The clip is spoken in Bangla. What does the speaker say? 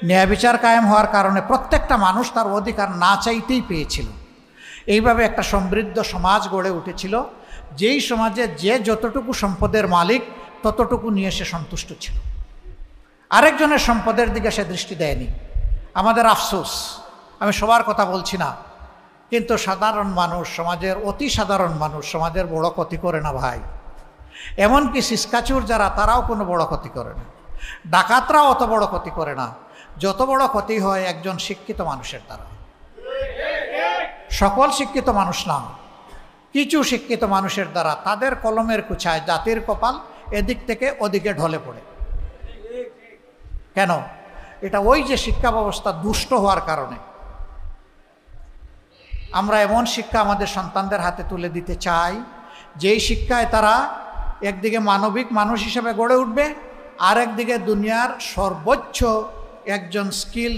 ন্যায় বিচার কায়েম হওয়ার কারণে প্রত্যেকটা মানুষ তার অধিকার না চাইতেই পেয়েছিল। এইভাবে একটা সমৃদ্ধ সমাজ গড়ে উঠেছিল, যেই সমাজে যে যতটুকু সম্পদের মালিক ততটুকু নিয়ে সে সন্তুষ্ট ছিল, আরেকজনের সম্পদের দিকে সে দৃষ্টি দেয়নি। আমাদের আফসোস, আমি সবার কথা বলছি না, কিন্তু সাধারণ মানুষ, সমাজের অতি সাধারণ মানুষ সমাজের বড় ক্ষতি করে না ভাই। এমনকি সিসকাচুর যারা, তারাও কোনো বড় ক্ষতি করে না, ডাকাতরাও অত বড় ক্ষতি করে না। যত বড় ক্ষতি হয় একজন শিক্ষিত মানুষের দ্বারা। সকল শিক্ষিত মানুষ না, কিছু শিক্ষিত মানুষের দ্বারা, তাদের কলমের কুচায় জাতির কপাল এদিক থেকে ওদিকে ঢলে পড়ে। কেন? এটা ওই যে শিক্ষা ব্যবস্থা দুষ্ট হওয়ার কারণে। আমরা এমন শিক্ষা আমাদের সন্তানদের হাতে তুলে দিতে চাই, যেই শিক্ষায় তারা একদিকে মানবিক মানুষ হিসেবে গড়ে উঠবে, আর একদিকে দুনিয়ার সর্বোচ্চ একজন স্কিল